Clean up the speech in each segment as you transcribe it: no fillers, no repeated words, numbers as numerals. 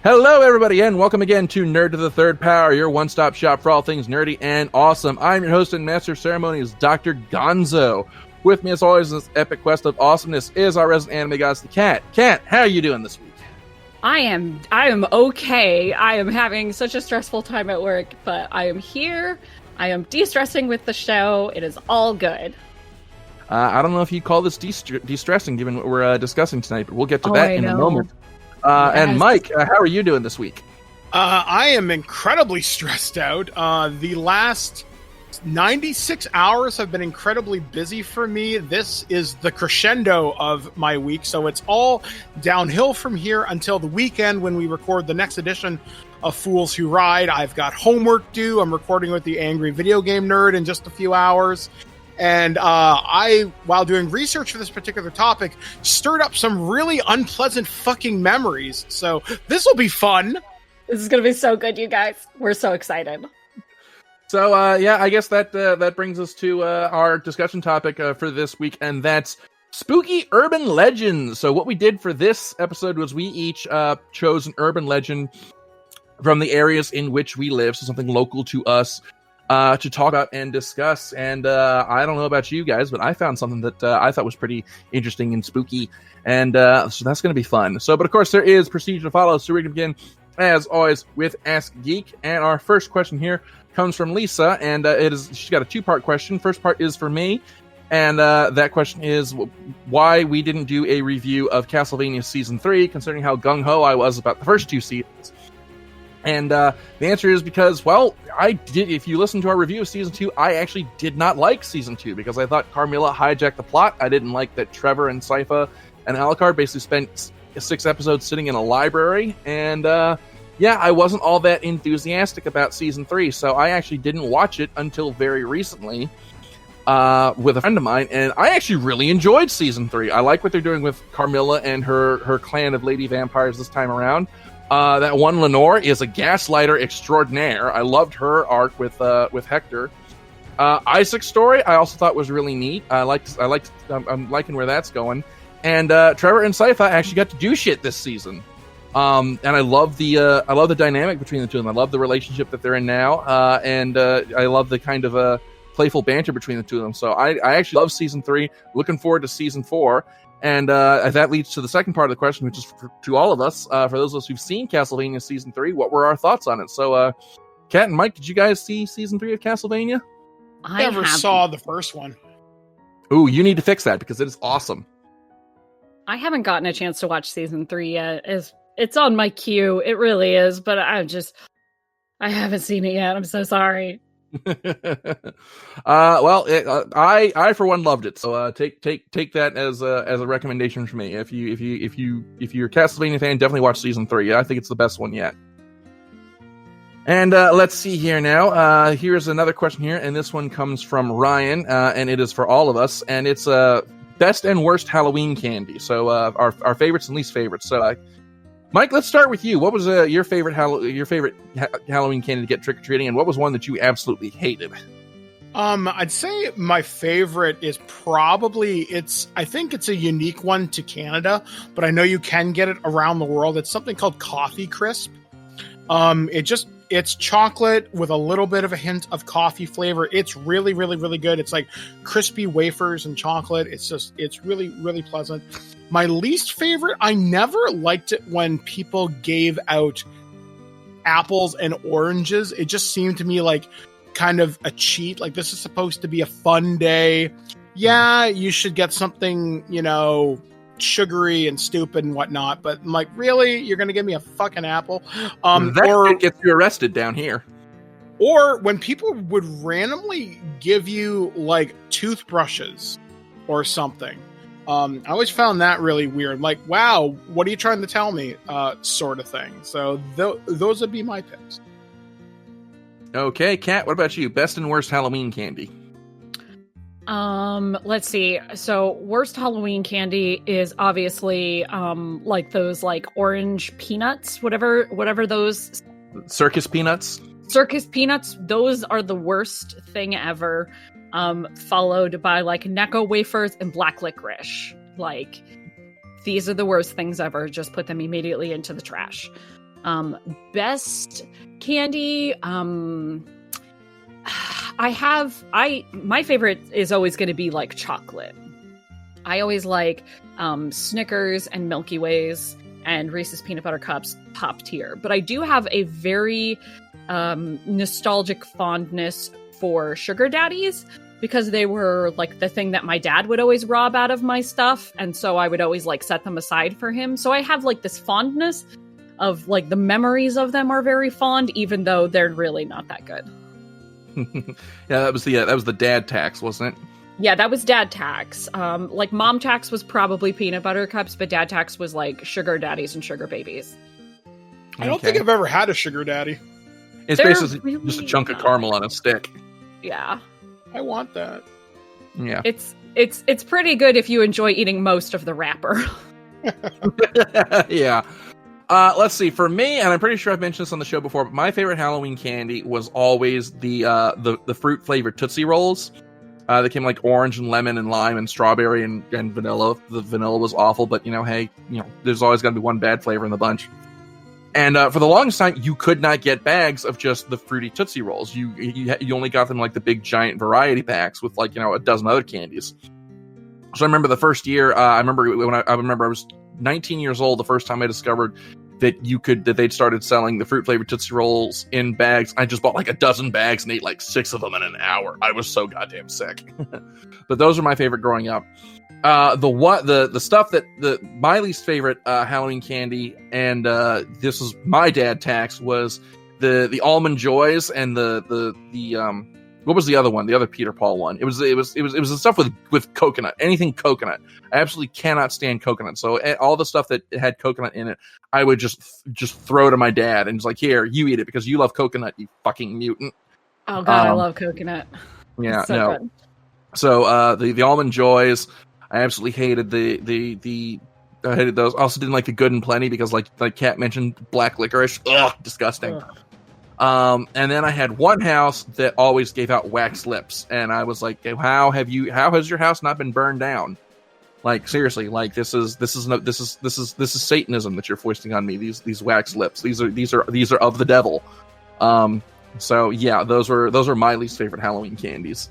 Hello, everybody, and welcome again to Nerd to the Third Power, your one-stop shop for all things nerdy and awesome. I'm your host and master of ceremonies, Dr. Gonzo. With me, as always, in this epic quest of awesomeness is our resident anime goddess, the Cat. Cat, how are you doing this week? I am okay. I am having such a stressful time at work, but I am here. I am de-stressing with the show. It is all good. I don't know if you call this de-stressing, given what we're discussing tonight, but we'll get to that in a moment. Yes. And Mike, how are you doing this week? I am incredibly stressed out. The last 96 hours have been incredibly busy for me. This is the crescendo of my week, so it's all downhill from here until the weekend when we record the next edition of Fools Who Ride. I've got homework due. I'm recording with the Angry Video Game Nerd in just a few hours. And I, while doing research for this particular topic, stirred up some really unpleasant fucking memories. So this will be fun. This is going to be so good, you guys. We're so excited. So, I guess that brings us to our discussion topic for this week, and that's spooky urban legends. So what we did for this episode was we each chose an urban legend from the areas in which we live, so something local to us, to talk about and discuss. And I don't know about you guys, but I found something that I thought was pretty interesting and spooky, and so that's going to be fun. So, but of course, there is procedure to follow, so we're going to begin, as always, with Ask Geek. And our first question here comes from Lisa, and she's got a two-part question. First part is for me, and that question is why we didn't do a review of Castlevania Season 3, considering how gung-ho I was about the first two seasons. And the answer is because, well, if you listen to our review of Season 2, I actually did not like Season 2, because I thought Carmilla hijacked the plot. I didn't like that Trevor and Sypha and Alucard basically spent 6 episodes sitting in a library, and I wasn't all that enthusiastic about Season 3, so I actually didn't watch it until very recently with a friend of mine, and I actually really enjoyed Season 3. I like what they're doing with Carmilla and her clan of lady vampires this time around. That one Lenore is a gaslighter extraordinaire. I loved her arc with Hector. Isaac's story I also thought was really neat. I'm liking where that's going. And Trevor and Sypha actually got to do shit this season. And I love the dynamic between the two of them. I love the relationship that they're in now, and I love the kind of playful banter between the two of them. So I actually love Season 3. Looking forward to Season 4. And that leads to the second part of the question, which is to all of us. For those of us who've seen Castlevania Season 3, what were our thoughts on it? So, Kat and Mike, did you guys see Season 3 of Castlevania? I never saw the first one. Ooh, you need to fix that, because it is awesome. I haven't gotten a chance to watch Season 3 yet. It's on my queue. It really is, but I haven't seen it yet. I'm so sorry. I for one loved it. So take that as a recommendation from me. If you're a Castlevania fan, definitely watch Season 3. I think it's the best one yet. And let's see here now. Here's another question here, and this one comes from Ryan, and it is for all of us, and it's best and worst Halloween candy. So our favorites and least favorites. So Mike, let's start with you. What was your favorite Halloween candy to get trick-or-treating, and what was one that you absolutely hated? I'd say my favorite is probably, I think it's a unique one to Canada, but I know you can get it around the world. It's something called Coffee Crisp. It's chocolate with a little bit of a hint of coffee flavor. It's really, really, really good. It's like crispy wafers and chocolate. It's really, really pleasant. My least favorite, I never liked it when people gave out apples and oranges. It just seemed to me like kind of a cheat. Like, this is supposed to be a fun day. Yeah, you should get something, sugary and stupid and whatnot, but I'm like, really? You're going to give me a fucking apple? That gets you arrested down here. Or when people would randomly give you, like, toothbrushes or something. I always found that really weird. Like, wow, what are you trying to tell me? Sort of thing. So those would be my picks. Okay, Kat, what about you? Best and worst Halloween candy? Let's see. So worst Halloween candy is obviously like those like orange peanuts, whatever those circus peanuts. Circus peanuts, those are the worst thing ever. Followed by like Necco wafers and black licorice. Like, these are the worst things ever. Just put them immediately into the trash. Best candy, my favorite is always going to be like chocolate. I always like Snickers and Milky Ways and Reese's Peanut Butter Cups, top tier. But I do have a very nostalgic fondness for sugar daddies, because they were like the thing that my dad would always rob out of my stuff, and so I would always like set them aside for him. So I have like this fondness of like the memories of them are very fond, even though they're really not that good. Yeah, that was the dad tax, wasn't it? Yeah, that was dad tax. Like mom tax was probably peanut butter cups, but dad tax was like sugar daddies and sugar babies. I don't think I've ever had a sugar daddy. It's They're basically really just a chunk of not. caramel on a stick. Yeah. I want that. Yeah. It's pretty good if you enjoy eating most of the wrapper. Yeah. Let's see. For me, and I'm pretty sure I've mentioned this on the show before, but my favorite Halloween candy was always the fruit flavored Tootsie Rolls. They came like orange and lemon and lime and strawberry and vanilla. The vanilla was awful, but hey, there's always got to be one bad flavor in the bunch. And for the longest time, you could not get bags of just the fruity Tootsie Rolls. You only got them like the big giant variety packs with like a dozen other candies. So I remember the first year. I remember I was 19 years old the first time I discovered that they'd started selling the fruit flavored Tootsie Rolls in bags. I just bought like a dozen bags and ate like 6 of them in an hour. I was so goddamn sick. But those are my favorite growing up. The stuff my least favorite Halloween candy, and this was my dad tax, was the Almond Joys and the what was the other one? The other Peter Paul one. It was the stuff with coconut. Anything coconut. I absolutely cannot stand coconut. So all the stuff that had coconut in it, I would just throw to my dad and just like, here, you eat it because you love coconut, you fucking mutant. Oh god, I love coconut. Yeah, It's so no. good. So the Almond Joys, I absolutely hated I hated those. Also didn't like the Good and Plenty because like Kat mentioned, black licorice. Ugh, disgusting. Ugh. And then I had one house that always gave out wax lips, and I was like, how has your house not been burned down? Like seriously, like this is Satanism that you're foisting on me. These wax lips. These are of the devil. So yeah, those are my least favorite Halloween candies.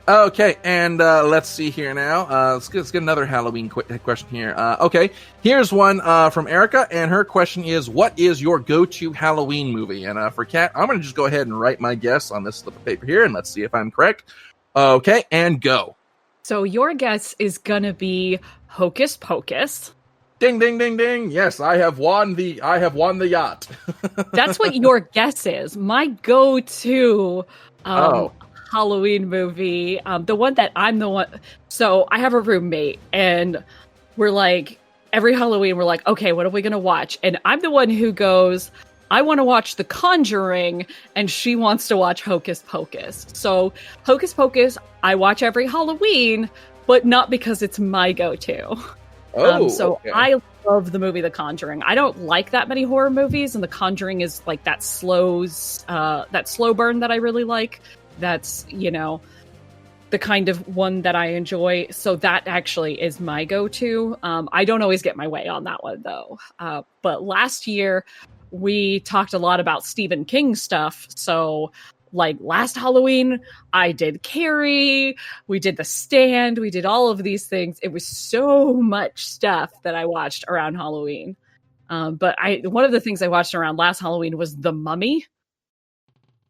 Okay, and let's see here now. Let's get another Halloween question here. Okay, here's one from Erica, and her question is, what is your go-to Halloween movie? And for Kat, I'm going to just go ahead and write my guess on this slip of paper here, and let's see if I'm correct. Okay, and go. So your guess is going to be Hocus Pocus. Ding, ding, ding, ding. Yes, I have won the yacht. That's what your guess is. My go-to Halloween movie, the one that I'm the one. So I have a roommate, and we're like, every Halloween, we're like, okay, what are we going to watch? And I'm the one who goes, I want to watch The Conjuring, and she wants to watch Hocus Pocus. So Hocus Pocus, I watch every Halloween, but not because it's my go-to. Okay. I love the movie The Conjuring. I don't like that many horror movies, and The Conjuring is like that slow burn that I really like. That's, the kind of one that I enjoy. So that actually is my go-to. I don't always get my way on that one, though. But last year, we talked a lot about Stephen King stuff. So, like, last Halloween, I did Carrie, we did The Stand, we did all of these things. It was so much stuff that I watched around Halloween. But one of the things I watched around last Halloween was The Mummy.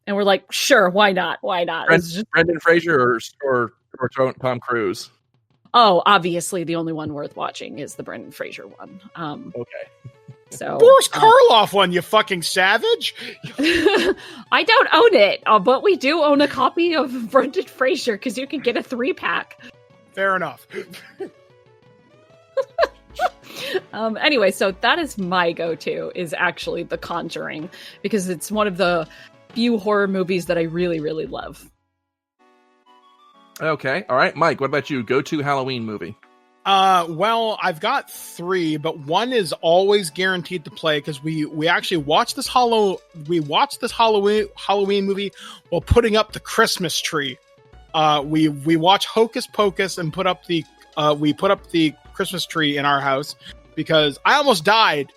And we're like, sure, why not? Why not? Brendan Fraser or Tom Cruise? Oh, obviously, the only one worth watching is the Brendan Fraser one. Okay. So Boris Karloff one, you fucking savage! I don't own it, but we do own a copy of Brendan Fraser because you can get a 3-pack. Fair enough. Anyway, so that is my go-to, is actually The Conjuring, because it's one of the few horror movies that I really, really love. Okay. All right. Mike, what about you? Go-to Halloween movie? Well, I've got 3, but one is always guaranteed to play because we actually watched this Halloween movie while putting up the Christmas tree. We watched Hocus Pocus and put up the Christmas tree in our house because I almost died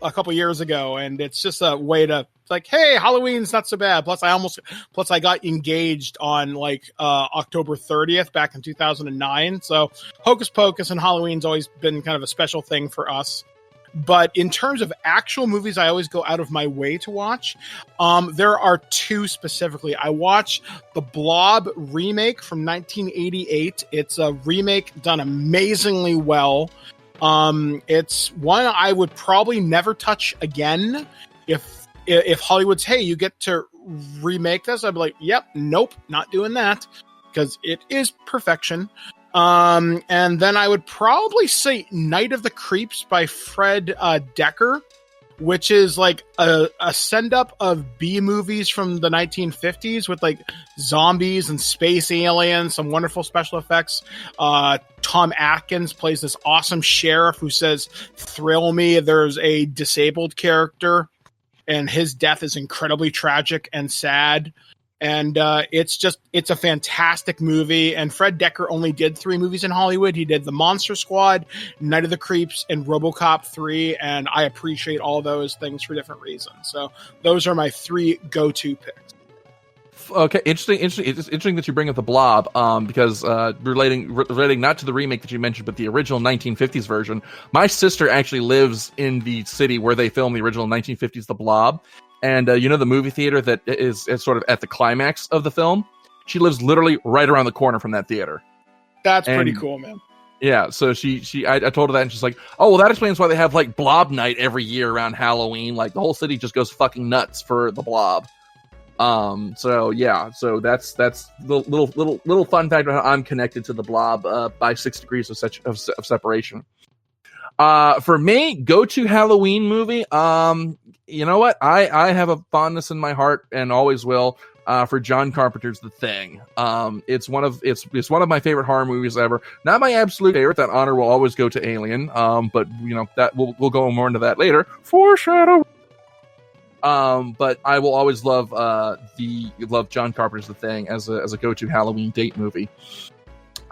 a couple years ago, and it's just a way to like, hey, Halloween's not so bad. Plus I got engaged on like October 30th back in 2009. So Hocus Pocus and Halloween's always been kind of a special thing for us. But in terms of actual movies I always go out of my way to watch, there are two specifically. I watch the Blob remake from 1988. It's a remake done amazingly well. It's one I would probably never touch again. If Hollywood's, hey, you get to remake this, I'd be like, yep, nope, not doing that, because it is perfection. And then I would probably say Night of the Creeps by Fred Decker, which is like a send-up of B movies from the 1950s with like zombies and space aliens, some wonderful special effects. Tom Atkins plays this awesome sheriff who says, "Thrill me." There's a disabled character, and his death is incredibly tragic and sad. And it's a fantastic movie. And Fred Decker only did 3 movies in Hollywood. He did The Monster Squad, Night of the Creeps, and RoboCop 3. And I appreciate all those things for different reasons. So those are my 3 go-to picks. Okay, interesting. It's interesting that you bring up the Blob, because relating not to the remake that you mentioned, but the original 1950s version. My sister actually lives in the city where they filmed the original 1950s The Blob. And you know the movie theater that is sort of at the climax of the film? She lives literally right around the corner from that theater. That's pretty cool, man. Yeah, so I told her that, and she's like, "Oh, well, that explains why they have like Blob Night every year around Halloween. Like the whole city just goes fucking nuts for the Blob." So that's the little fun fact about how I'm connected to the Blob by 6 degrees of separation. For me, go-to Halloween movie. You know what? I have a fondness in my heart and always will for John Carpenter's The Thing. It's one of my favorite horror movies ever. Not my absolute favorite. That honor will always go to Alien. But you know that we'll go more into that later. Foreshadow. But I will always love John Carpenter's The Thing as a go-to Halloween date movie.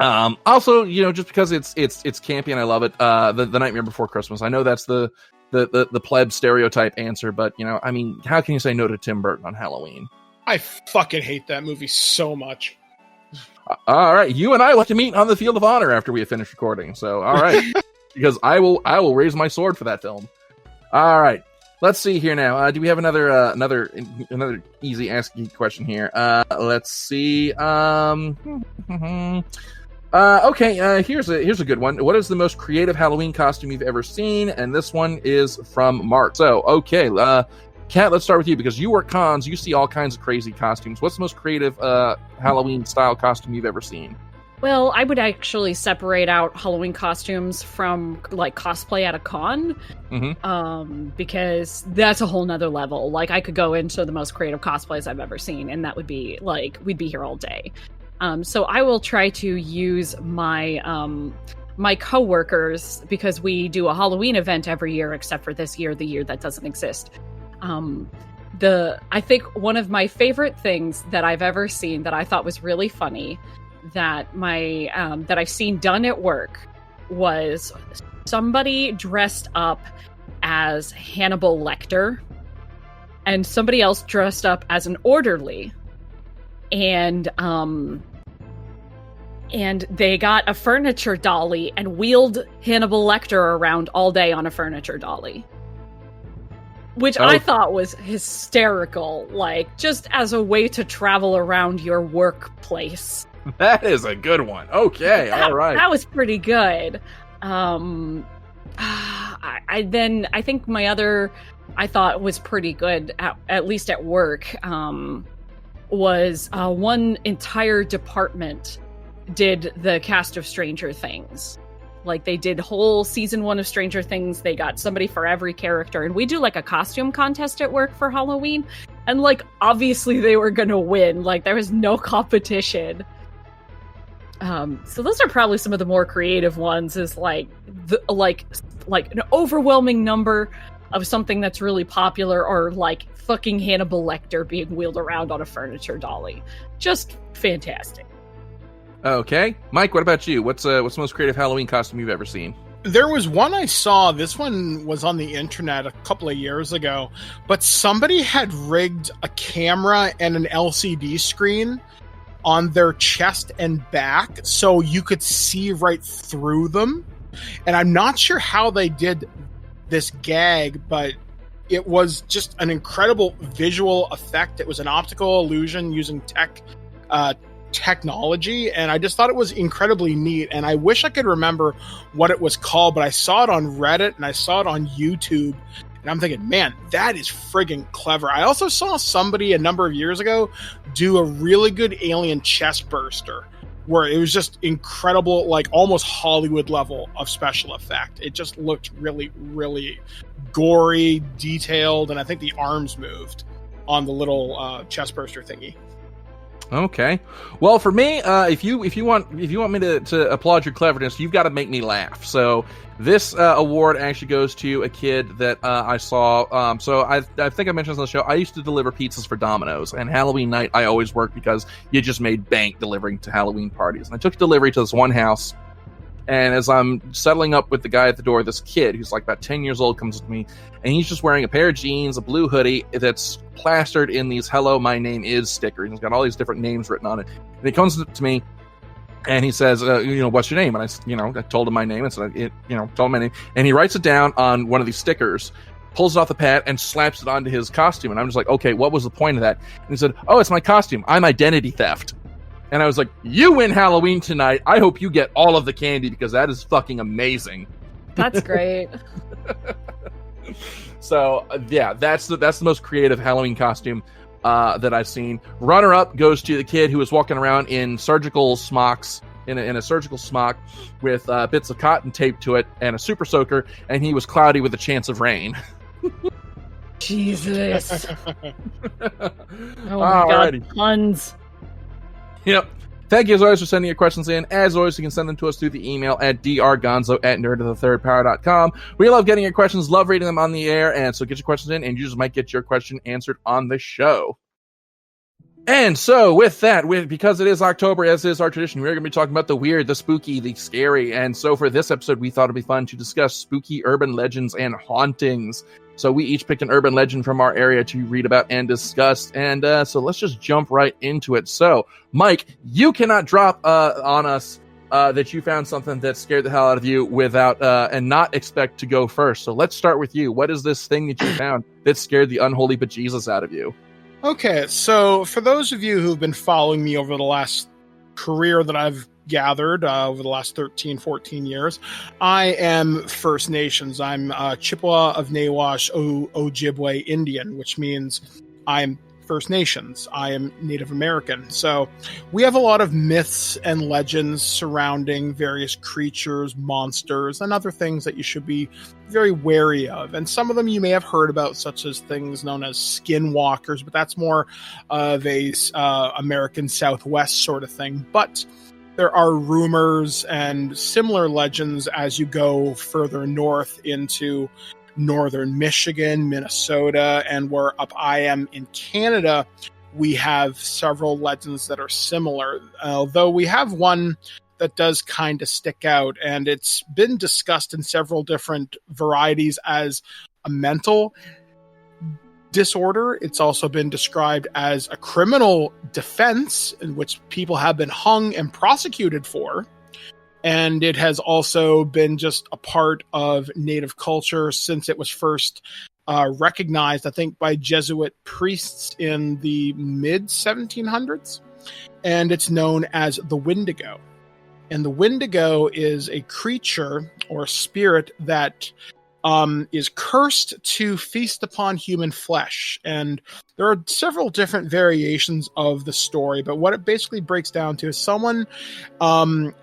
Also, you know, just because it's campy and I love it. The Nightmare Before Christmas. I know that's the pleb stereotype answer, but you know, I mean, how can you say no to Tim Burton on Halloween? I fucking hate that movie so much. All right, you and I will have to meet on the Field of Honor after we have finished recording. So, all right, because I will raise my sword for that film. All right, let's see here now. Do we have another easy asking question here? Let's see. Okay, here's a good one. What is the most creative Halloween costume you've ever seen? And this one is from Mark. So, okay, Kat, let's start with you because you work cons. You see all kinds of crazy costumes. What's the most creative Halloween style costume you've ever seen? Well, I would actually separate out Halloween costumes from like cosplay at a con, because that's a whole nother level. Like I could go into the most creative cosplays I've ever seen, and that would be like we'd be here all day. So I will try to use my my coworkers because we do a Halloween event every year, except for this year, the year that doesn't exist. I think one of my favorite things that I've ever seen that I thought was really funny that that I've seen done at work was somebody dressed up as Hannibal Lecter and somebody else dressed up as an orderly. And they got a furniture dolly and wheeled Hannibal Lecter around all day on a furniture dolly. Which I thought was hysterical, like, just as a way to travel around your workplace. That is a good one. Okay, all right. That was pretty good. I think my other, I thought was pretty good, at least at work, was one entire department did the cast of Stranger Things. Like they did whole season 1 of Stranger Things. They got somebody for every character, and we do like a costume contest at work for Halloween. And like obviously they were gonna win. Like there was no competition. So those are probably some of the more creative ones. Is like an overwhelming number of something that's really popular, or like fucking Hannibal Lecter being wheeled around on a furniture dolly. Just fantastic. Okay, Mike, what about you? What's the most creative Halloween costume you've ever seen? There was one I saw. This one was on the internet a couple of years ago, but somebody had rigged a camera and an LCD screen on their chest and back so you could see right through them. And I'm not sure how they did this gag, but it was just an incredible visual effect. It was an optical illusion using technology, and I just thought it was incredibly neat. And I wish I could remember what it was called, but I saw it on Reddit and I saw it on YouTube, and I'm thinking, man, that is friggin' clever. I also saw somebody a number of years ago do a really good alien chest burster where it was just incredible, like almost Hollywood level of special effect. It just looked really, really gory, detailed, and I think the arms moved on the little chest burster thingy. Okay. Well, for me, if you want me to applaud your cleverness, you've got to make me laugh. So this award actually goes to a kid that I saw. So I think I mentioned this on the show. I used to deliver pizzas for Domino's, and Halloween night I always worked because you just made bank delivering to Halloween parties. And I took delivery to this one house. And as I'm settling up with the guy at the door, this kid who's like about 10 years old comes to me, and he's just wearing a pair of jeans, a blue hoodie that's plastered in these "Hello, my name is" stickers. He's got all these different names written on it. And he comes to me, and he says, "What's your name?" And I told him my name, and told him my name, and he writes it down on one of these stickers, pulls it off the pad, and slaps it onto his costume. And I'm just like, okay, what was the point of that? And he said, "Oh, it's my costume. I'm identity theft." And I was like, you win Halloween tonight. I hope you get all of the candy because that is fucking amazing. That's great. So, yeah, that's the most creative Halloween costume that I've seen. Runner-up goes to the kid who was walking around in surgical smocks, in a surgical smock with bits of cotton taped to it and a super soaker, and he was cloudy with a chance of rain. Jesus. Oh my God, puns. Yep. Thank you as always for sending your questions in. As always, you can send them to us through the email at drgonzo@nerdofthethirdpower.com. We love getting your questions, love reading them on the air, and so get your questions in, and you just might get your question answered on the show. And so, with that, because it is October, as is our tradition, we're going to be talking about the weird, the spooky, the scary. And so for this episode, we thought it'd be fun to discuss spooky urban legends and hauntings. So we each picked an urban legend from our area to read about and discuss. And so let's just jump right into it. So, Mike, you cannot drop on us that you found something that scared the hell out of you without and not expect to go first. So let's start with you. What is this thing that you found that scared the unholy bejesus out of you? Okay, so for those of you who've been following me over the last career that I've gathered over the last 13, 14 years, I am First Nations. I'm Chippewa of Nawash Ojibwe Indian, which means I'm First Nations. I am Native American. So we have a lot of myths and legends surrounding various creatures, monsters, and other things that you should be very wary of. And some of them you may have heard about, such as things known as skinwalkers, but that's more of a American Southwest sort of thing. But there are rumors and similar legends as you go further north into northern Michigan, Minnesota, and where up I am in Canada, we have several legends that are similar. Although we have one that does kind of stick out, and it's been discussed in several different varieties as a mental disorder. It's also been described as a criminal defense in which people have been hung and prosecuted for. And it has also been just a part of Native culture since it was first recognized, I think, by Jesuit priests in the mid-1700s. And it's known as the Wendigo. And the Wendigo is a creature or spirit that is cursed to feast upon human flesh. And there are several different variations of the story, but what it basically breaks down to is someone,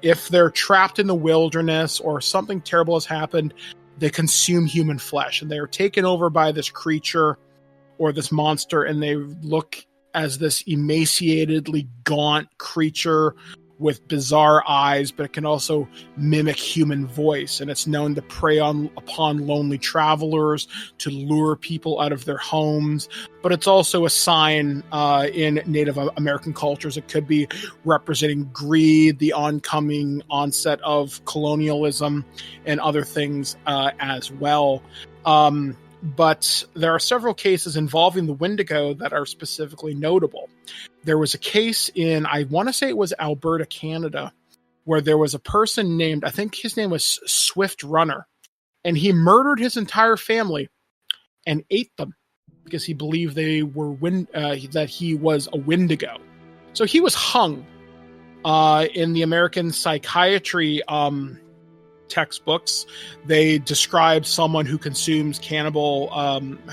if they're trapped in the wilderness or something terrible has happened, they consume human flesh, and they are taken over by this creature or this monster, and they look as this emaciatedly gaunt creature with bizarre eyes, but it can also mimic human voice. And it's known to prey upon lonely travelers, to lure people out of their homes. But it's also a sign in Native American cultures. It could be representing greed, the oncoming onset of colonialism, and other things as well. But there are several cases involving the Wendigo that are specifically notable. There was a case in, I want to say it was Alberta, Canada, where there was a person named, I think his name was Swift Runner, and he murdered his entire family and ate them because he believed they were that he was a Wendigo. So he was hung. In the American psychiatry textbooks, they describe someone who consumes cannibal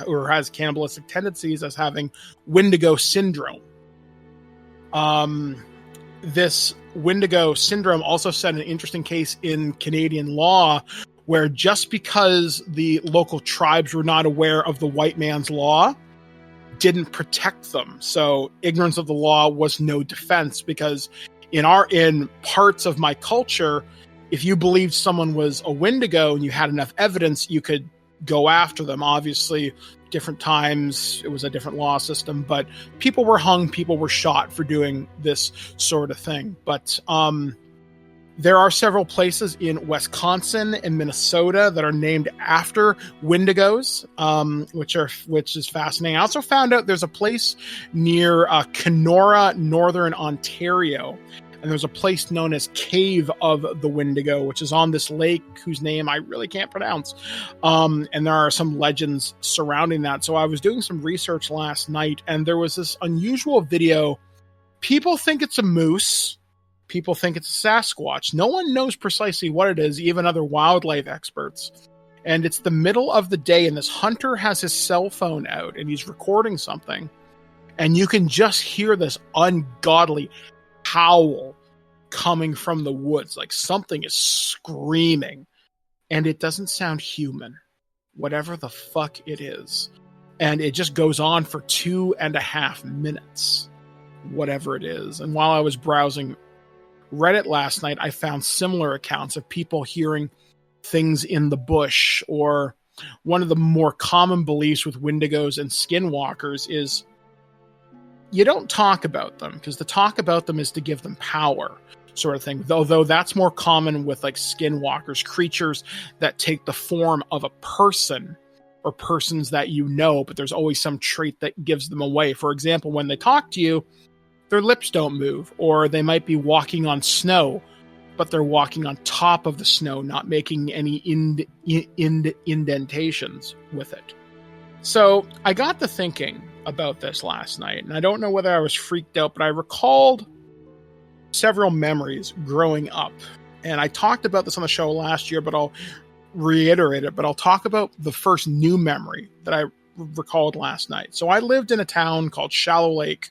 or has cannibalistic tendencies as having Wendigo syndrome. This Wendigo syndrome also set an interesting case in Canadian law, where just because the local tribes were not aware of the white man's law didn't protect them. So ignorance of the law was no defense, because in parts of my culture, if you believed someone was a Wendigo and you had enough evidence, you could go after them. Obviously, different times, it was a different law system, but people were hung, people were shot for doing this sort of thing. But there are several places in Wisconsin and Minnesota that are named after Wendigos, which is fascinating. I also found out there's a place near Kenora, Northern Ontario, and there's a place known as Cave of the Wendigo, which is on this lake whose name I really can't pronounce. And there are some legends surrounding that. So I was doing some research last night, and there was this unusual video. People think it's a moose. People think it's a Sasquatch. No one knows precisely what it is, even other wildlife experts. And it's the middle of the day, and this hunter has his cell phone out, and he's recording something. And you can just hear this ungodly howl coming from the woods, like something is screaming, and it doesn't sound human, whatever the fuck it is. And it just goes on for 2.5 minutes, whatever it is. And while I was browsing Reddit last night, I found similar accounts of people hearing things in the bush. Or one of the more common beliefs with Wendigos and skinwalkers is you don't talk about them, because to talk about them is to give them power, sort of thing. Although that's more common with like skinwalkers, creatures that take the form of a person or persons that you know, but there's always some trait that gives them away. For example, when they talk to you, their lips don't move, or they might be walking on snow, but they're walking on top of the snow, not making any indentations with it. So I got to thinking about this last night, and I don't know whether I was freaked out, but I recalled several memories growing up. And I talked about this on the show last year, but I'll reiterate it. But I'll talk about the first new memory that I recalled last night. So I lived in a town called Shallow Lake,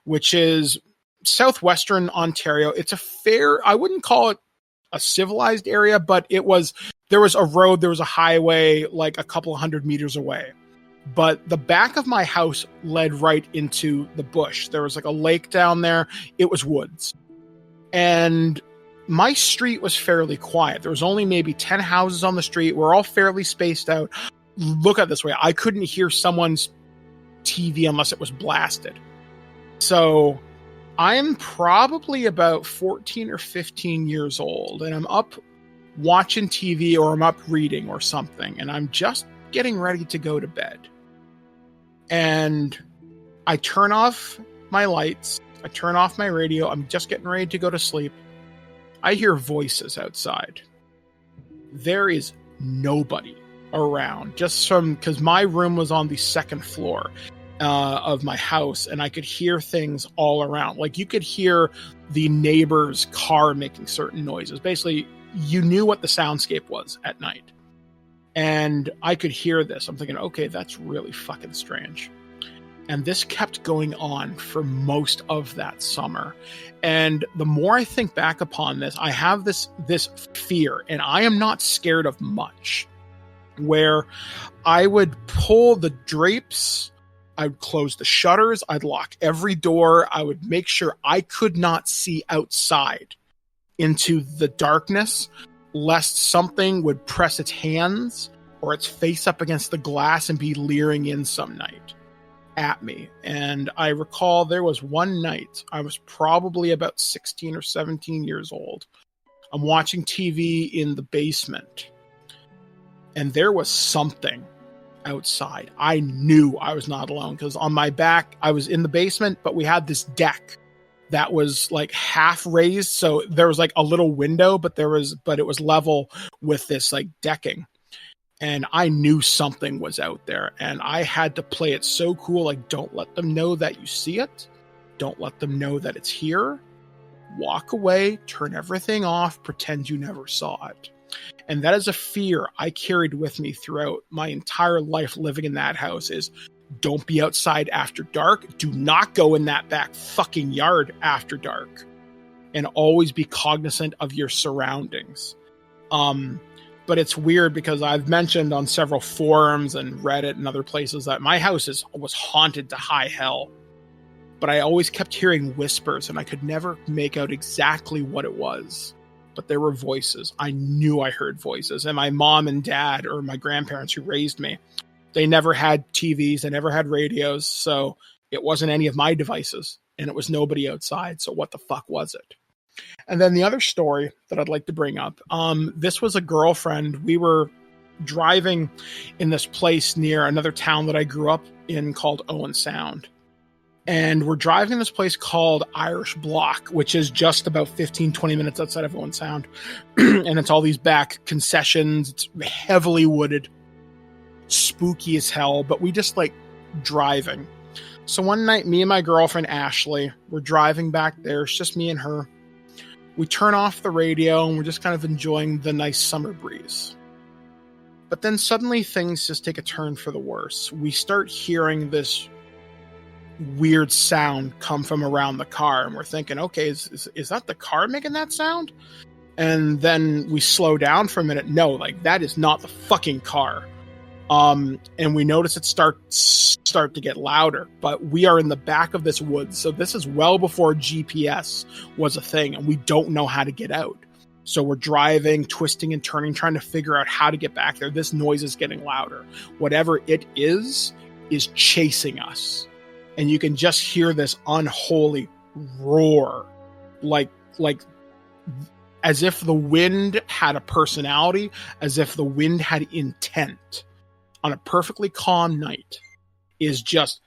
which is southwestern Ontario. It's I wouldn't call it a civilized area, but there was a road, there was a highway like a couple 100 meters away. But the back of my house led right into the bush. There was like a lake down there. It was woods. And my street was fairly quiet. There was only maybe 10 houses on the street. We're all fairly spaced out. Look at it this way. I couldn't hear someone's TV unless it was blasted. So I'm probably about 14 or 15 years old, and I'm up watching TV, or I'm up reading or something, and I'm just getting ready to go to bed. And I turn off my lights, I turn off my radio, I'm just getting ready to go to sleep. I hear voices outside. There is nobody around, because my room was on the second floor of my house, and I could hear things all around. Like, you could hear the neighbor's car making certain noises. Basically, you knew what the soundscape was at night. And I could hear this. I'm thinking, okay, that's really fucking strange. And this kept going on for most of that summer. And the more I think back upon this, I have this fear, and I am not scared of much, where I would pull the drapes I'd close the shutters. I'd lock every door. I would make sure I could not see outside into the darkness, lest something would press its hands or its face up against the glass and be leering in some night at me. And I recall there was one night, I was probably about 16 or 17 years old. I'm watching TV in the basement, and there was something outside. I knew I was not alone because on my back, I was in the basement, but we had this deck that was like half raised. So there was like a little window, but it was level with this like decking. And I knew something was out there, and I had to play it so cool. Like, don't let them know that you see it. Don't let them know that it's here. Walk away, turn everything off, pretend you never saw it. And that is a fear I carried with me throughout my entire life living in that house is don't be outside after dark. Do not go in that back fucking yard after dark. And always be cognizant of your surroundings. But it's weird because I've mentioned on several forums and Reddit and other places that my house was haunted to high hell. But I always kept hearing whispers, and I could never make out exactly what it was. But there were voices. I knew I heard voices. And my mom and dad, or my grandparents who raised me, they never had TVs. They never had radios. So it wasn't any of my devices. And it was nobody outside. So what the fuck was it? And then the other story that I'd like to bring up, this was a girlfriend. We were driving in this place near another town that I grew up in called Owen Sound. And we're driving this place called Irish Block, which is just about 15, 20 minutes outside of Owen Sound. And it's all these back concessions. It's heavily wooded, spooky as hell, but we just like driving. So one night, me and my girlfriend, Ashley, we're driving back there. It's just me and her. We turn off the radio and we're just kind of enjoying the nice summer breeze. But then suddenly things just take a turn for the worse. We start hearing this weird sound come from around the car, and we're thinking, okay, is that the car making that sound? And then we slow down for a minute. No, like that is not the fucking car. And we notice it start to get louder, but we are in the back of this woods. So this is well before GPS was a thing, and we don't know how to get out. So we're driving, twisting and turning, trying to figure out how to get back there. This noise is getting louder. Whatever it is chasing us. And you can just hear this unholy roar, like as if the wind had a personality, as if the wind had intent. On a perfectly calm night, is just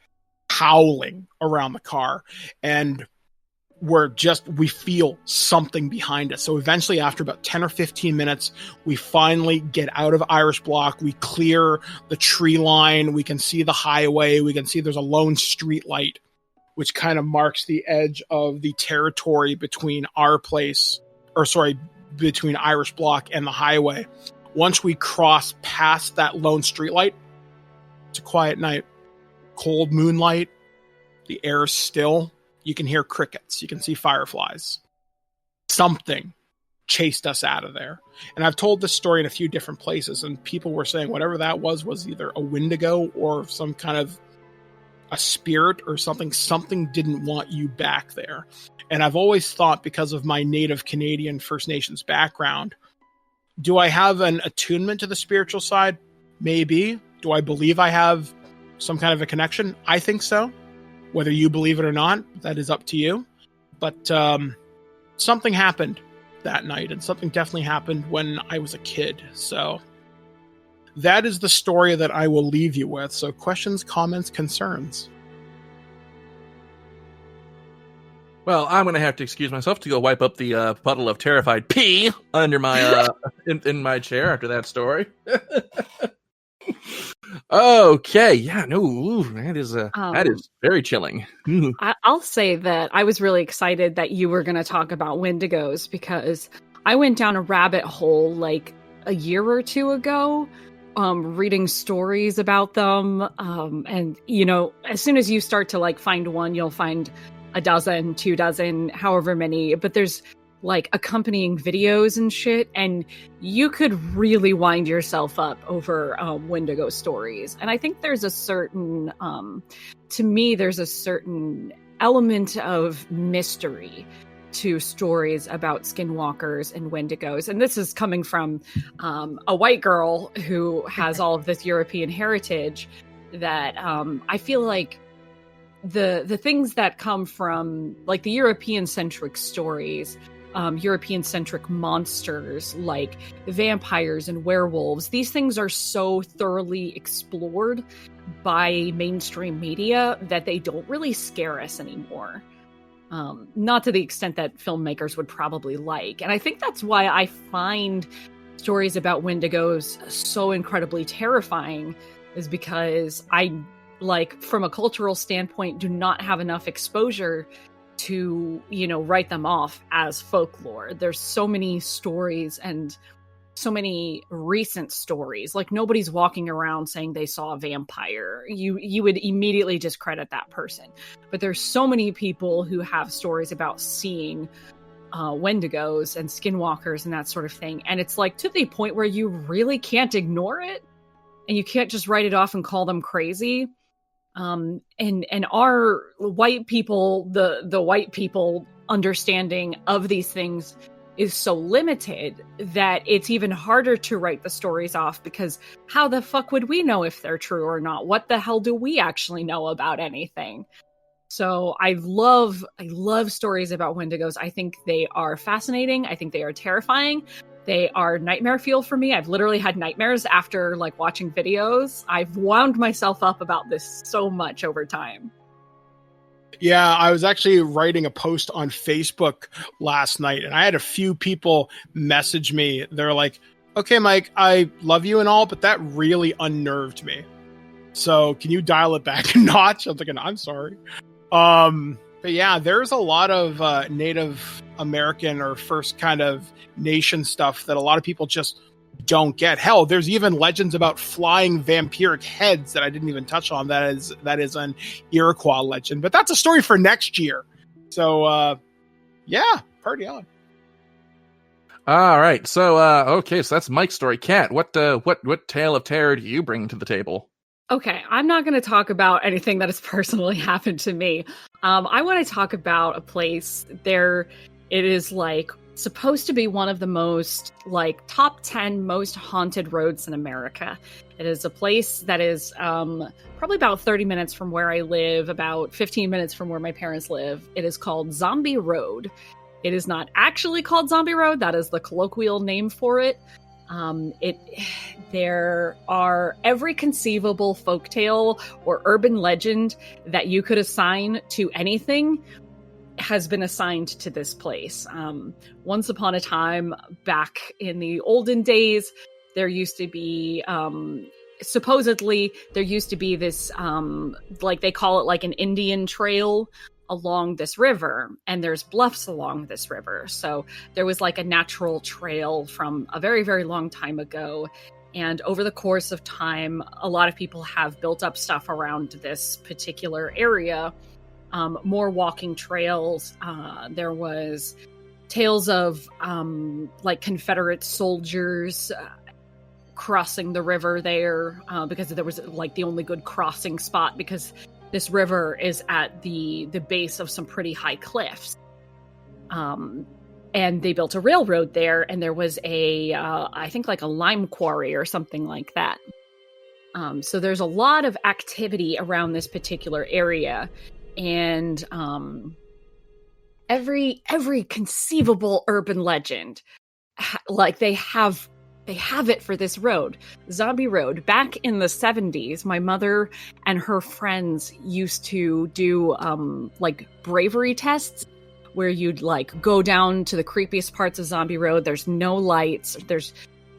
howling around the car, and we feel something behind us. So eventually, after about 10 or 15 minutes, we finally get out of Irish Block. We clear the tree line. We can see the highway. We can see there's a lone street light, which kind of marks the edge of the territory between between Irish Block and the highway. Once we cross past that lone streetlight, it's a quiet night. Cold moonlight. The air is still. You can hear crickets. You can see fireflies. Something chased us out of there. And I've told this story in a few different places, and people were saying whatever that was either a Wendigo or some kind of a spirit or something. Something didn't want you back there. And I've always thought, because of my Native Canadian First Nations background, do I have an attunement to the spiritual side? Maybe. Do I believe I have some kind of a connection? I think so. Whether you believe it or not, that is up to you. But something happened that night, and something definitely happened when I was a kid. So that is the story that I will leave you with. So questions, comments, concerns? Well, I'm going to have to excuse myself to go wipe up the puddle of terrified pee under my in my chair after that story. Okay, yeah, no, that is very chilling. I'll say that I was really excited that you were going to talk about Wendigos, because I went down a rabbit hole like a year or two ago, reading stories about them, and as soon as you start to like find one, you'll find a dozen, 2 dozen, however many. But there's like accompanying videos and shit, and you could really wind yourself up over Wendigo stories. And I think there's a certain, to me, there's a certain element of mystery to stories about skinwalkers and Wendigos. And this is coming from a white girl who has all of this European heritage, that I feel like the things that come from like the European-centric stories, European-centric monsters like vampires and werewolves, these things are so thoroughly explored by mainstream media that they don't really scare us anymore. Not to the extent that filmmakers would probably like. And I think that's why I find stories about Wendigos so incredibly terrifying, is because I, like, from a cultural standpoint, do not have enough exposure to, you know, write them off as folklore. There's so many stories and so many recent stories. Like, nobody's walking around saying they saw a vampire. You would immediately discredit that person. But there's so many people who have stories about seeing Wendigos and skinwalkers and that sort of thing. And it's like to the point where you really can't ignore it, and you can't just write it off and call them crazy. And our white people, the white people understanding of these things is so limited that it's even harder to write the stories off, because how the fuck would we know if they're true or not? What the hell do we actually know about anything? So I love stories about Wendigos. I think they are fascinating. I think they are terrifying. They are nightmare fuel for me. I've literally had nightmares after like watching videos. I've wound myself up about this so much over time. Yeah, I was actually writing a post on Facebook last night, and I had a few people message me. They're like, okay, Mike, I love you and all, but that really unnerved me. So can you dial it back a notch? I was like, I'm sorry. But yeah, there's a lot of Native American or first kind of nation stuff that a lot of people just don't get. Hell, there's even legends about flying vampiric heads that I didn't even touch on. That is an Iroquois legend, but that's a story for next year. So yeah, party on. All right, so okay, so that's Mike's story. Kat, what tale of terror do you bring to the table? Okay, I'm not going to talk about anything that has personally happened to me. I want to talk about a place there. It is like supposed to be one of the most like top 10 most haunted roads in America. It is a place that is probably about 30 minutes from where I live, about 15 minutes from where my parents live. It is called Zombie Road. It is not actually called Zombie Road. That is the colloquial name for it. There are every conceivable folktale or urban legend that you could assign to anything has been assigned to this place. Once upon a time, back in the olden days, there used to be supposedly there used to be this like they call it like an Indian trail along this river, and there's bluffs along this river. So there was like a natural trail from a very, very long time ago. And over the course of time, a lot of people have built up stuff around this particular area. More walking trails. There was tales of like Confederate soldiers crossing the river there because there was like the only good crossing spot, because this river is at the base of some pretty high cliffs. And they built a railroad there, and there was I think like a lime quarry or something like that. So there's a lot of activity around this particular area. And every conceivable urban legend, like they have it for this road, Zombie Road. Back in the 70s, my mother and her friends used to do like bravery tests, where you'd like go down to the creepiest parts of Zombie Road. There's no lights. There's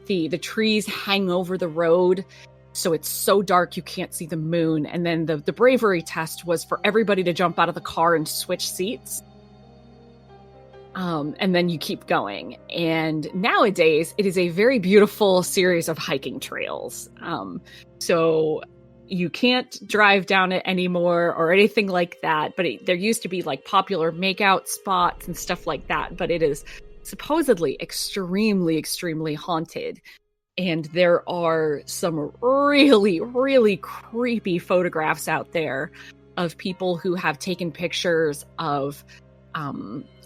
the trees hang over the road, so it's so dark you can't see the moon. And then the bravery test was for everybody to jump out of the car and switch seats. And then you keep going. And nowadays, it is a very beautiful series of hiking trails. So you can't drive down it anymore or anything like that. But there used to be like popular makeout spots and stuff like that. But it is supposedly extremely, extremely haunted. And there are some really, really creepy photographs out there of people who have taken pictures of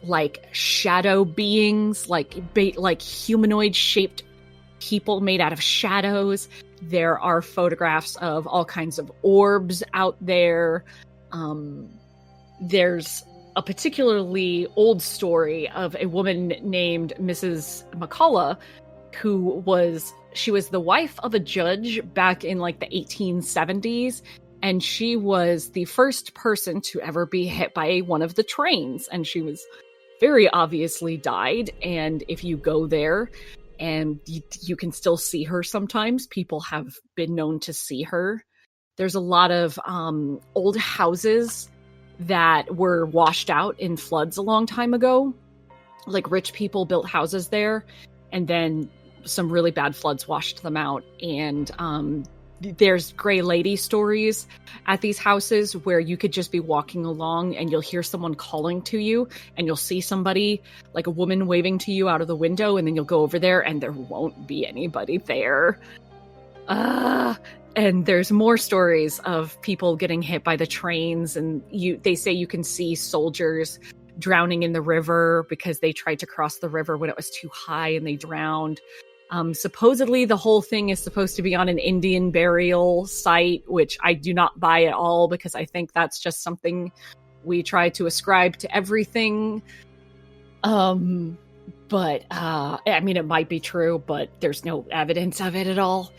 like shadow beings, like humanoid shaped people made out of shadows. There are photographs of all kinds of orbs out there. There's a particularly old story of a woman named Mrs. McCullough, who was the wife of a judge back in like the 1870s, and she was the first person to ever be hit by one of the trains, and she was very obviously died. And if you go there, and you can still see her sometimes, people have been known to see her. There's a lot of old houses that were washed out in floods a long time ago. Like rich people built houses there, and then some really bad floods washed them out. And there's gray lady stories at these houses where you could just be walking along and you'll hear someone calling to you, and you'll see somebody, like a woman, waving to you out of the window, and then you'll go over there and there won't be anybody there. And there's more stories of people getting hit by the trains, and they say you can see soldiers drowning in the river because they tried to cross the river when it was too high and they drowned. Supposedly the whole thing is supposed to be on an Indian burial site, which I do not buy at all, because I think that's just something we try to ascribe to everything. But I mean, it might be true, but there's no evidence of it at all.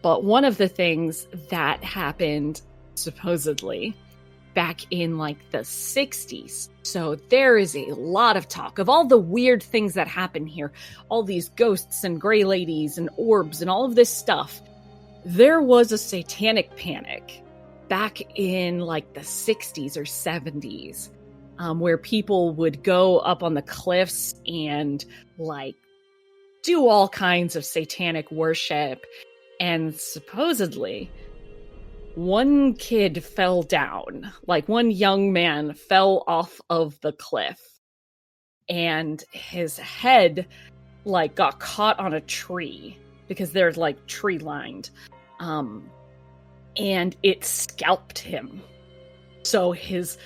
But one of the things that happened, supposedly, back in like the 60s. So there is a lot of talk of all the weird things that happen here. All these ghosts and gray ladies and orbs and all of this stuff. There was a satanic panic back in like the 60s or 70s, where people would go up on the cliffs and like do all kinds of satanic worship. And supposedly, one kid fell down, like one young man fell off of the cliff, and his head like got caught on a tree because they're like tree lined, and it scalped him. So his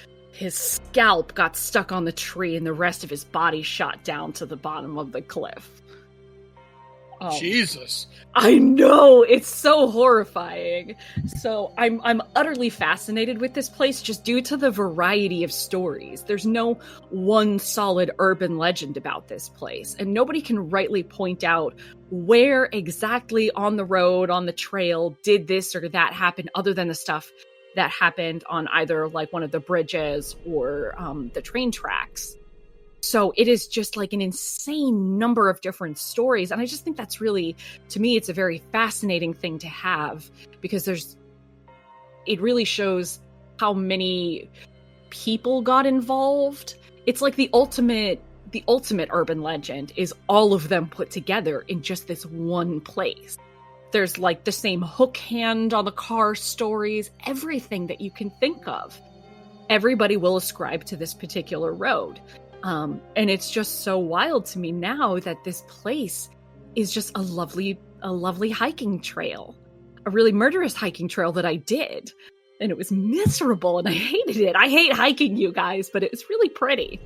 scalp got stuck on the tree, and the rest of his body shot down to the bottom of the cliff. Jesus. I know, it's so horrifying. So I'm utterly fascinated with this place just due to the variety of stories. There's no one solid urban legend about this place, and nobody can rightly point out where exactly on the road, on the trail, did this or that happen, other than the stuff that happened on either like one of the bridges or the train tracks. So it is just like an insane number of different stories. And I just think that's really, to me, it's a very fascinating thing to have, because it really shows how many people got involved. It's like the ultimate urban legend is all of them put together in just this one place. There's like the same hook hand on the car stories, everything that you can think of. Everybody will ascribe to this particular road. And it's just so wild to me now that this place is just a lovely hiking trail, a really murderous hiking trail that I did. And it was miserable and I hated it. I hate hiking, you guys, but it's really pretty.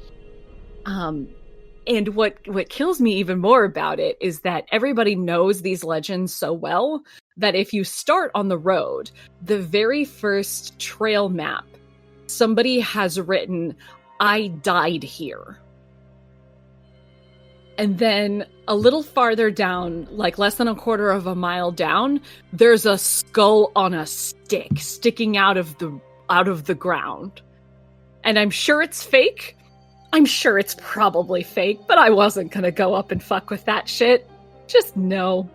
And what kills me even more about it is that everybody knows these legends so well that if you start on the road, the very first trail map, somebody has written, "I died here." And then a little farther down, like less than a quarter of a mile down, there's a skull on a stick sticking out of the ground. And I'm sure it's fake. I'm sure it's probably fake, but I wasn't going to go up and fuck with that shit. Just no.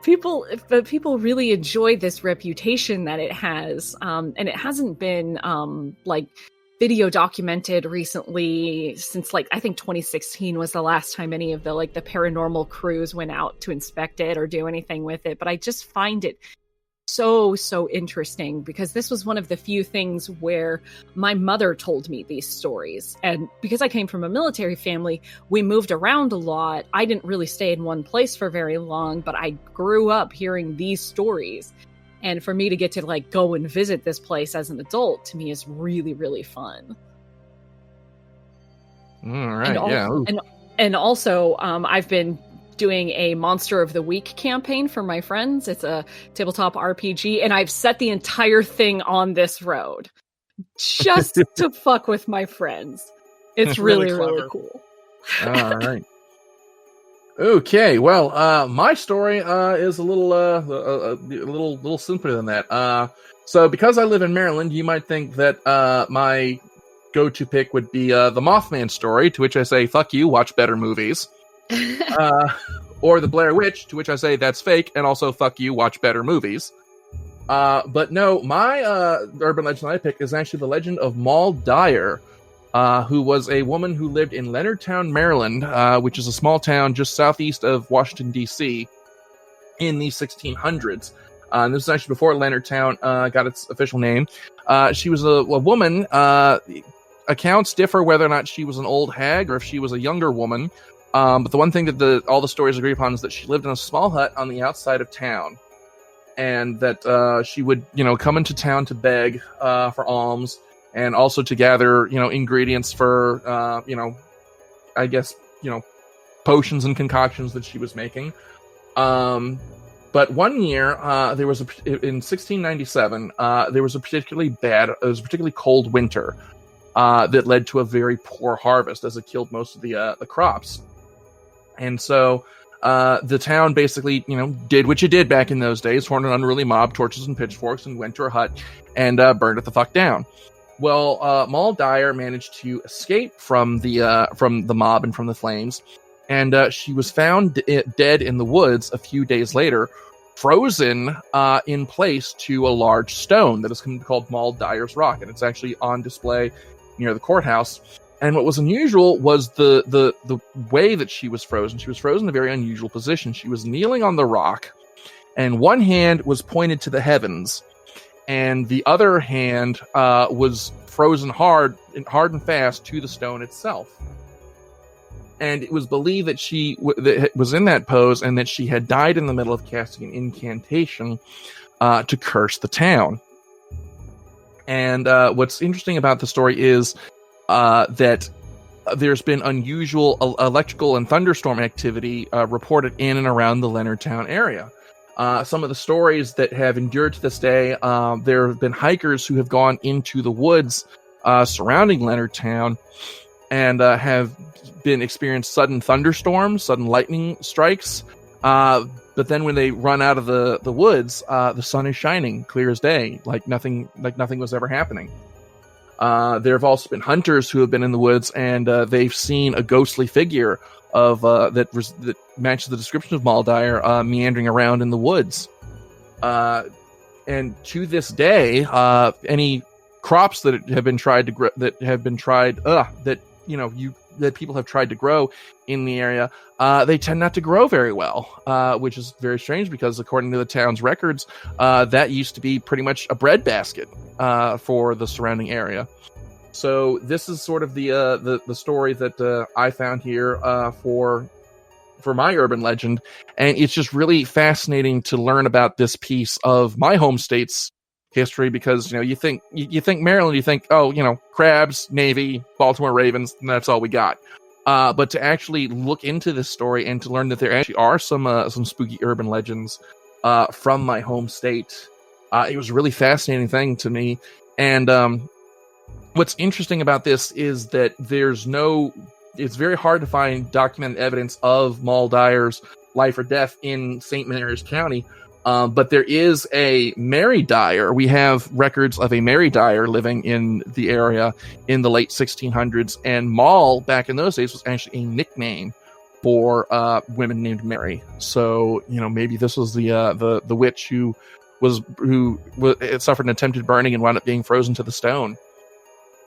People really enjoy this reputation that it has. And it hasn't been like video documented recently since like I think 2016 was the last time any of the paranormal crews went out to inspect it or do anything with it. But I just find it so interesting, because this was one of the few things where my mother told me these stories. And because I came from a military family, we moved around a lot. I didn't really stay in one place for very long, but I grew up hearing these stories. And for me to get to like go and visit this place as an adult, to me, is really, really fun. All right. And also, I've been doing a Monster of the Week campaign for my friends. It's a tabletop RPG, and I've set the entire thing on this road just to fuck with my friends. It's really cool. All right. Okay, well, my story is a little simpler than that. So because I live in Maryland, you might think that my go-to pick would be the Mothman story, to which I say, fuck you, watch better movies. Or the Blair Witch, to which I say, that's fake, and also, fuck you, watch better movies. But no, my urban legend I pick is actually the legend of Moll Dyer, who was a woman who lived in Leonardtown, Maryland, which is a small town just southeast of Washington, D.C., in the 1600s. And this is actually before Leonardtown got its official name. She was a woman. Accounts differ whether or not she was an old hag or if she was a younger woman. But the one thing that all the stories agree upon is that she lived in a small hut on the outside of town. And that she would, come into town to beg for alms, and also to gather, ingredients for, I guess, potions and concoctions that she was making. But one year, in 1697, there was a particularly cold winter that led to a very poor harvest, as it killed most of the crops. And so the town basically, did what you did back in those days, formed an unruly mob, torches and pitchforks, and went to her hut and burned it the fuck down. Well, Moll Dyer managed to escape from the mob and from the flames, and she was found dead in the woods a few days later, frozen in place to a large stone that is called Moll Dyer's Rock, and it's actually on display near the courthouse. And what was unusual was the way that she was frozen. She was frozen in a very unusual position. She was kneeling on the rock, and one hand was pointed to the heavens, and the other hand was frozen hard and fast to the stone itself. And it was believed that she was in that pose, and that she had died in the middle of casting an incantation to curse the town. And what's interesting about the story is that there's been unusual electrical and thunderstorm activity reported in and around the Leonardtown area. Some of the stories that have endured to this day, there have been hikers who have gone into the woods surrounding Leonardtown and have been experienced sudden thunderstorms, sudden lightning strikes. But then when they run out of the woods, the sun is shining clear as day, like nothing was ever happening. There have also been hunters who have been in the woods, and they've seen a ghostly figure of that matches the description of Moll Dyer meandering around in the woods. And to this day, any crops that have been tried to grow, that people have tried to grow in the area, they tend not to grow very well, which is very strange because according to the town's records, that used to be pretty much a breadbasket for the surrounding area. So this is sort of the story that I found here for my urban legend, and it's just really fascinating to learn about this piece of my home state's history, because you think Maryland, you think, crabs, Navy, Baltimore Ravens, and that's all we got. But to actually look into this story and to learn that there actually are some spooky urban legends from my home state, it was a really fascinating thing to me. And what's interesting about this is that it's very hard to find documented evidence of Moll Dyer's life or death in St. Mary's County. But there is a Mary Dyer. We have records of a Mary Dyer living in the area in the late 1600s. And Moll, back in those days, was actually a nickname for women named Mary. So, maybe this was the witch who suffered an attempted burning and wound up being frozen to the stone.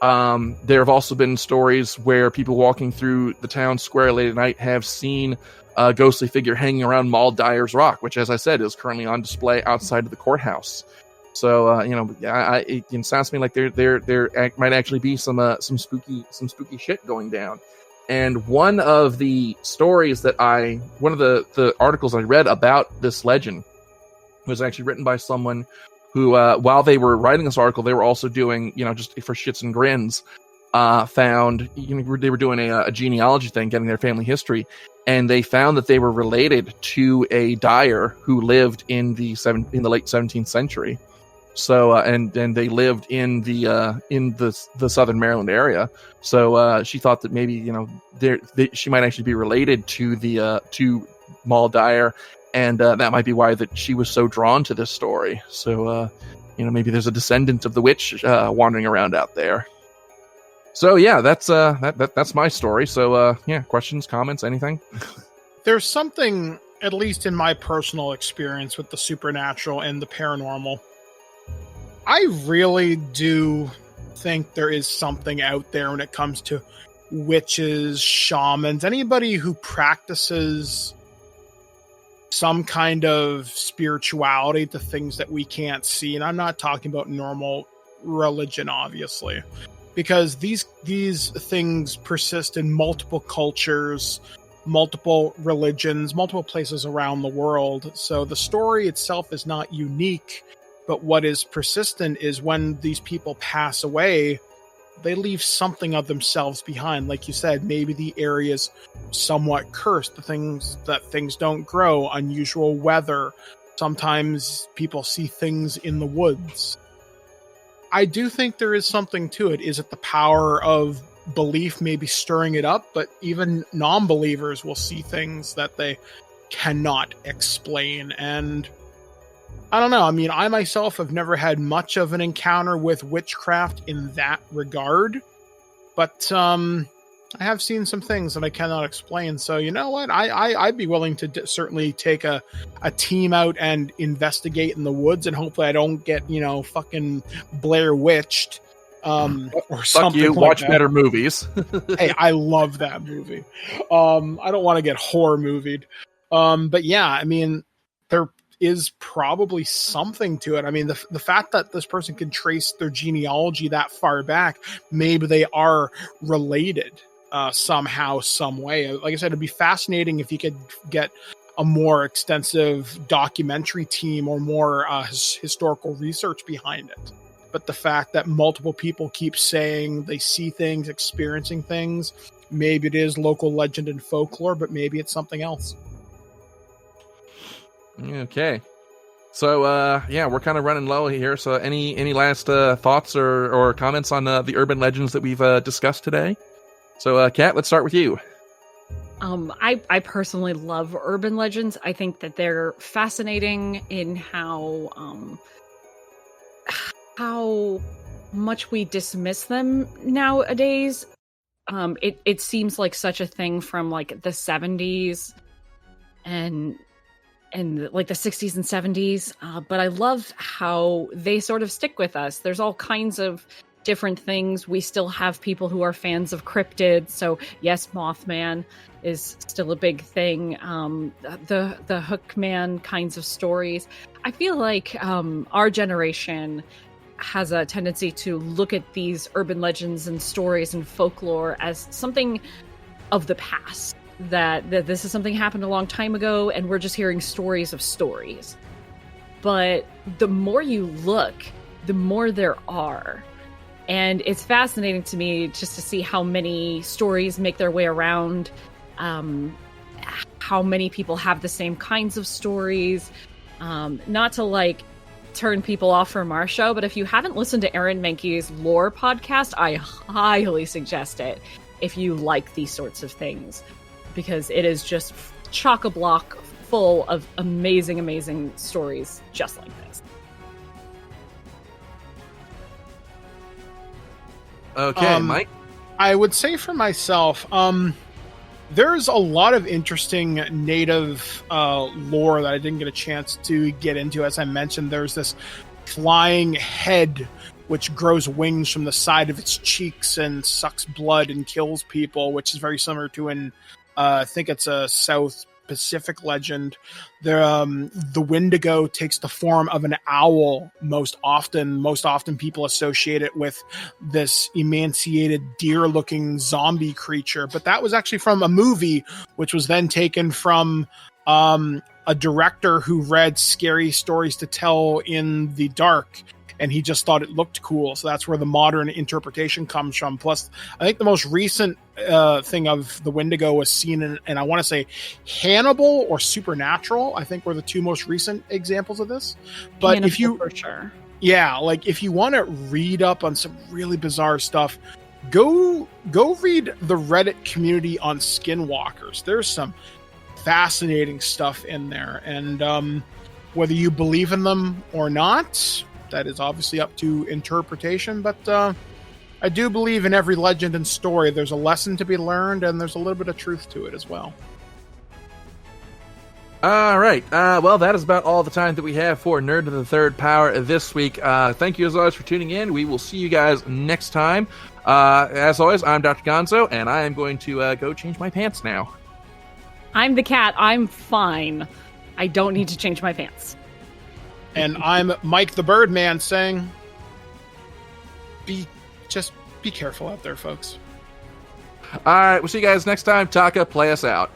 There have also been stories where people walking through the town square late at night have seen a ghostly figure hanging around Maul Dyer's rock, which, as I said, is currently on display outside of the courthouse. So, it sounds to me like there might actually be some spooky shit going down. And one of the stories one of the articles I read about this legend was actually written by someone who, while they were writing this article, they were also doing, just for shits and grins, they were doing a genealogy thing, getting their family history, and they found that they were related to a dyer who lived in the late 17th century. So, and they lived in the Southern Maryland area. So, she thought that maybe, she might actually be related to Maul Dyer, and that might be why that she was so drawn to this story. So, maybe there's a descendant of the witch wandering around out there. So, yeah, that's my story. So, questions, comments, anything? There's something, at least in my personal experience with the supernatural and the paranormal, I really do think there is something out there when it comes to witches, shamans, anybody who practices some kind of spirituality to things that we can't see. And I'm not talking about normal religion, obviously, because these things persist in multiple cultures, multiple religions, multiple places around the world. So the story itself is not unique. But what is persistent is when these people pass away, they leave something of themselves behind. Like you said, maybe the area's somewhat cursed, things don't grow, unusual weather. Sometimes people see things in the woods. I do think there is something to it. Is it the power of belief maybe stirring it up? But even non-believers will see things that they cannot explain. And I don't know. I mean, I myself have never had much of an encounter with witchcraft in that regard, but I have seen some things that I cannot explain. So you know what? I'd be willing to certainly take a team out and investigate in the woods, and hopefully I don't get fucking Blair Witched or something. You like watch that. better movies. Hey, I love that movie. I don't want to get horror movied, but yeah, I mean there is probably something to it. I mean, the fact that this person can trace their genealogy that far back, maybe they are related somehow, some way. Like I said, it'd be fascinating if you could get a more extensive documentary team or more historical research behind it. But the fact that multiple people keep saying they see things, experiencing things, maybe it is local legend and folklore, but maybe it's something else. Okay. So, we're kind of running low here. So any last thoughts or comments on the urban legends that we've discussed today? So, Kat, let's start with you. I personally love urban legends. I think that they're fascinating in how much we dismiss them nowadays. It seems like such a thing from like the 70s and like the 60s and 70s, but I love how they sort of stick with us. There's all kinds of different things. We still have people who are fans of cryptids, so yes, Mothman is still a big thing. The Hookman kinds of stories. I feel like our generation has a tendency to look at these urban legends and stories and folklore as something of the past. That this is something happened a long time ago and we're just hearing stories of stories. But the more you look, the more there are. And it's fascinating to me just to see how many stories make their way around, how many people have the same kinds of stories. Not to like turn people off from our show, but if you haven't listened to Aaron Mankey's Lore podcast, I highly suggest it if you like these sorts of things. Because it is just chock-a-block full of amazing, amazing stories just like this. Okay, Mike? I would say for myself, there's a lot of interesting native lore that I didn't get a chance to get into. As I mentioned, there's this flying head which grows wings from the side of its cheeks and sucks blood and kills people, which is very similar to I think it's a South Pacific legend. The Wendigo takes the form of an owl most often. Most often people associate it with this emaciated deer-looking zombie creature. But that was actually from a movie, which was then taken from a director who read Scary Stories to Tell in the Dark, and he just thought it looked cool. So that's where the modern interpretation comes from. Plus, I think the most recent thing of the Wendigo was seen in, and I want to say Hannibal or Supernatural, I think were the two most recent examples of this. But Hannibal, if you, for sure. Yeah, like if you want to read up on some really bizarre stuff, go read the Reddit community on skinwalkers. There's some fascinating stuff in there, and whether you believe in them or not, that is obviously up to interpretation, but I do believe in every legend and story there's a lesson to be learned, and there's a little bit of truth to it as well. All right. Well, that is about all the time that we have for Nerd to the Third Power this week. Thank you as always for tuning in. We will see you guys next time. As always, I'm Dr. Gonzo, and I am going to go change my pants now. I'm the cat. I'm fine. I don't need to change my pants. And I'm Mike the Birdman saying, be careful out there, folks. All right, we'll see you guys next time. Taka, play us out.